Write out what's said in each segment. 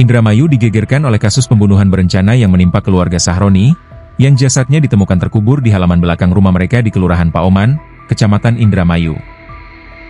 Indramayu digegerkan oleh kasus pembunuhan berencana yang menimpa keluarga Sahroni, yang jasadnya ditemukan terkubur di halaman belakang rumah mereka di Kelurahan Paoman, Kecamatan Indramayu.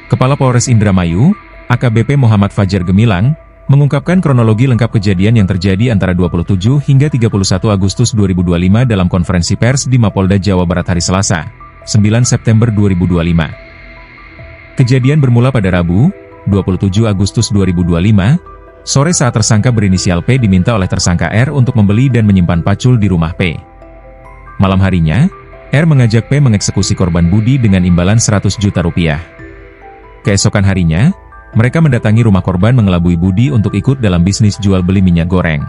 Kepala Polres Indramayu, AKBP Muhammad Fajar Gemilang, mengungkapkan kronologi lengkap kejadian yang terjadi antara 27 hingga 31 Agustus 2025 dalam konferensi pers di Mapolda Jawa Barat hari Selasa, 9 September 2025. Kejadian bermula pada Rabu, 27 Agustus 2025, sore saat tersangka berinisial P diminta oleh tersangka R untuk membeli dan menyimpan pacul di rumah P. Malam harinya, R mengajak P mengeksekusi korban Budi dengan imbalan 100 juta rupiah. Keesokan harinya, mereka mendatangi rumah korban mengelabui Budi untuk ikut dalam bisnis jual beli minyak goreng.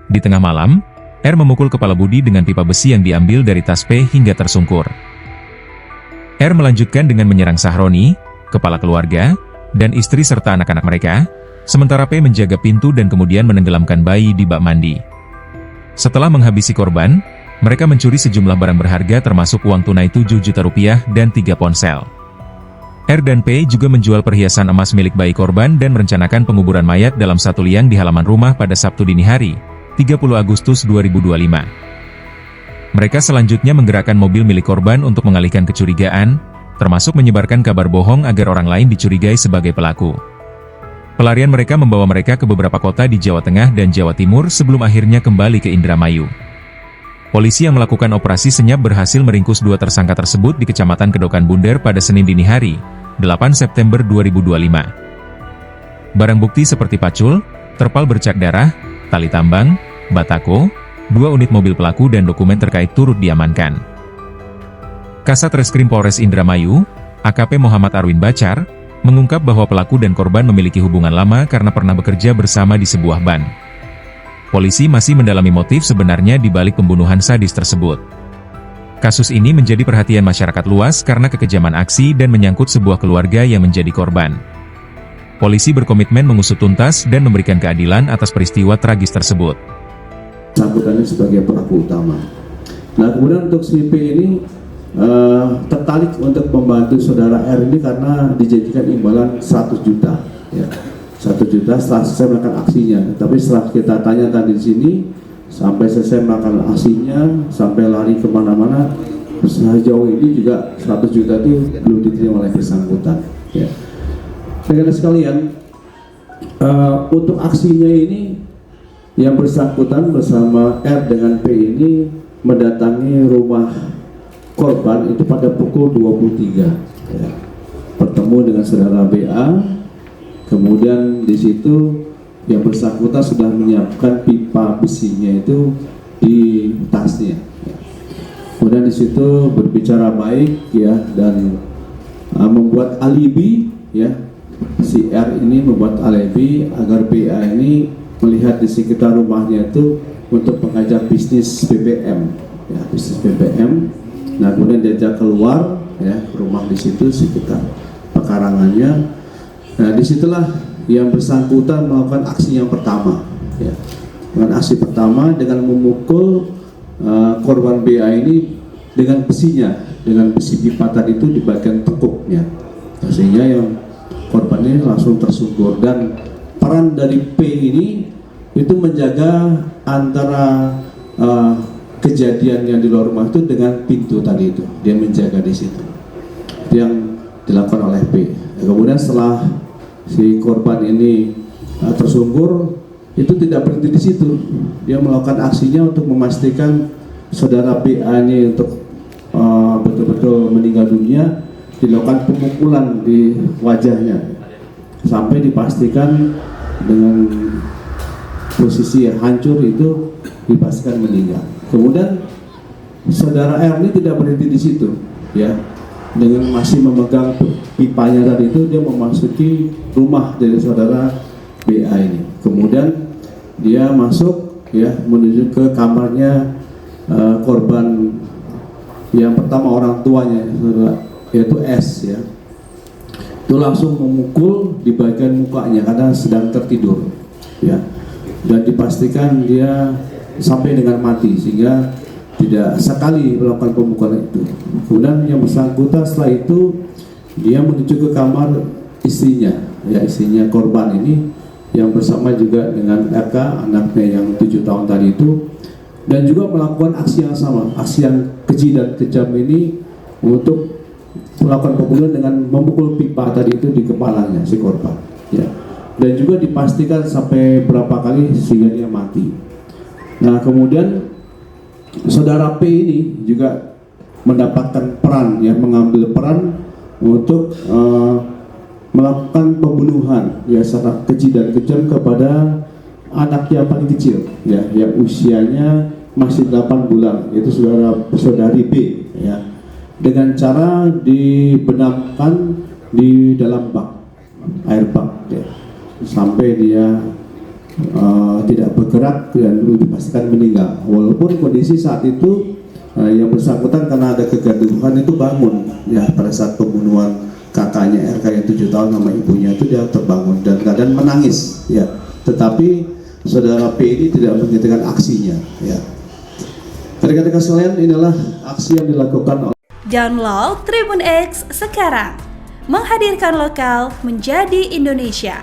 Di tengah malam, R memukul kepala Budi dengan pipa besi yang diambil dari tas P hingga tersungkur. R melanjutkan dengan menyerang Sahroni, kepala keluarga, dan istri serta anak-anak mereka, sementara P menjaga pintu dan kemudian menenggelamkan bayi di bak mandi. Setelah menghabisi korban, mereka mencuri sejumlah barang berharga termasuk uang tunai 7 juta rupiah dan 3 ponsel. R dan P juga menjual perhiasan emas milik bayi korban dan merencanakan penguburan mayat dalam satu liang di halaman rumah pada Sabtu dini hari, 30 Agustus 2025. Mereka selanjutnya menggerakkan mobil milik korban untuk mengalihkan kecurigaan, termasuk menyebarkan kabar bohong agar orang lain dicurigai sebagai pelaku. Pelarian mereka membawa mereka ke beberapa kota di Jawa Tengah dan Jawa Timur sebelum akhirnya kembali ke Indramayu. Polisi yang melakukan operasi senyap berhasil meringkus dua tersangka tersebut di Kecamatan Kedokan Bunder pada Senin dini hari, 8 September 2025. Barang bukti seperti pacul, terpal bercak darah, tali tambang, batako, 2 unit mobil pelaku dan dokumen terkait turut diamankan. Kasat Reskrim Polres Indramayu, AKP Muhammad Arwin Bacar, mengungkap bahwa pelaku dan korban memiliki hubungan lama karena pernah bekerja bersama di sebuah ban. Polisi masih mendalami motif sebenarnya di balik pembunuhan sadis tersebut. Kasus ini menjadi perhatian masyarakat luas karena kekejaman aksi dan menyangkut sebuah keluarga yang menjadi korban. Polisi berkomitmen mengusut tuntas dan memberikan keadilan atas peristiwa tragis tersebut. Sambutannya sebagai pelaku utama. Nah, kemudian untuk si P ini tertarik untuk membantu saudara R ini karena dijanjikan imbalan 100 juta, ya. 1 juta setelah selesai melakukan aksinya. Tapi setelah kita tanya tadi di sini, sampai selesai melakukan aksinya, sampai lari kemana-mana, sejauh ini juga 100 juta itu belum diterima oleh bersangkutan. Ya. Rekan sekalian, untuk aksinya ini, yang bersangkutan bersama R dengan P ini mendatangi rumah korban itu pada pukul 23, ya. Bertemu dengan saudara BA, kemudian di situ yang bersangkutan sudah menyiapkan pipa besinya itu di tasnya, ya. Kemudian di situ berbicara baik, ya, dan membuat alibi, ya, si R ini membuat alibi agar BA ini melihat di sekitar rumahnya itu untuk mengajak bisnis BBM, ya, bisnis BBM. Nah, kemudian diajak keluar, ya, rumah di situ sekitar pekarangannya. Nah, disitulah yang bersangkutan melakukan aksi yang pertama, ya. Dengan aksi pertama dengan memukul korban BA ini dengan besinya, dengan besi pipa tadi itu di bagian tekuknya, sehingga yang korban ini langsung tersungkur. Dan peran dari P ini itu menjaga antara kejadian yang di luar rumah itu dengan pintu tadi itu, dia menjaga di situ. Itu yang dilakukan oleh P. Kemudian setelah si korban ini tersungkur, itu tidak berhenti di situ. Dia melakukan aksinya untuk memastikan saudara BA ini untuk betul-betul meninggal dunia. Dilakukan pemukulan di wajahnya sampai dipastikan dengan posisi yang hancur itu dipastikan meninggal. Kemudian saudara R ini tidak berhenti di situ, ya. Dengan masih memegang pipanya tadi itu, dia memasuki rumah dari saudara BA ini. Kemudian dia masuk, ya, menuju ke kamarnya korban yang pertama, orang tuanya, yaitu S, ya. Itu langsung memukul di bagian mukanya karena sedang tertidur, ya. Dan dipastikan dia sampai dengan mati, sehingga tidak sekali melakukan pemukulan itu. Kemudian yang bersangkutan setelah itu dia menuju ke kamar istrinya, ya, istrinya korban ini yang bersama juga dengan RK anaknya yang 7 tahun tadi itu, dan juga melakukan aksi yang sama, aksi yang keji dan kejam ini untuk melakukan pembunuhan dengan memukul pipa tadi itu di kepalanya si korban, ya. Dan juga dipastikan sampai berapa kali sehingga dia mati. Nah kemudian saudara P ini juga mendapatkan peran, ya, mengambil peran untuk melakukan pembunuhan, ya, secara keji dan kejam kepada anak yang paling kecil, ya, yang usianya masih 8 bulan, yaitu saudari B, ya, dengan cara dibenamkan di dalam bak, air bak, ya, sampai dia tidak bergerak dan dipastikan meninggal. Walaupun kondisi saat itu yang bersangkutan karena ada kegaduhan itu bangun, ya, pada saat pembunuhan kakaknya RK yang 7 tahun sama ibunya itu dia terbangun dan keadaan menangis, ya. Tetapi saudara P ini tidak menghentikan aksinya, ya. Rekan-rekan sekalian, inilah aksi yang dilakukan oleh Download Tribun X sekarang, menghadirkan lokal menjadi Indonesia.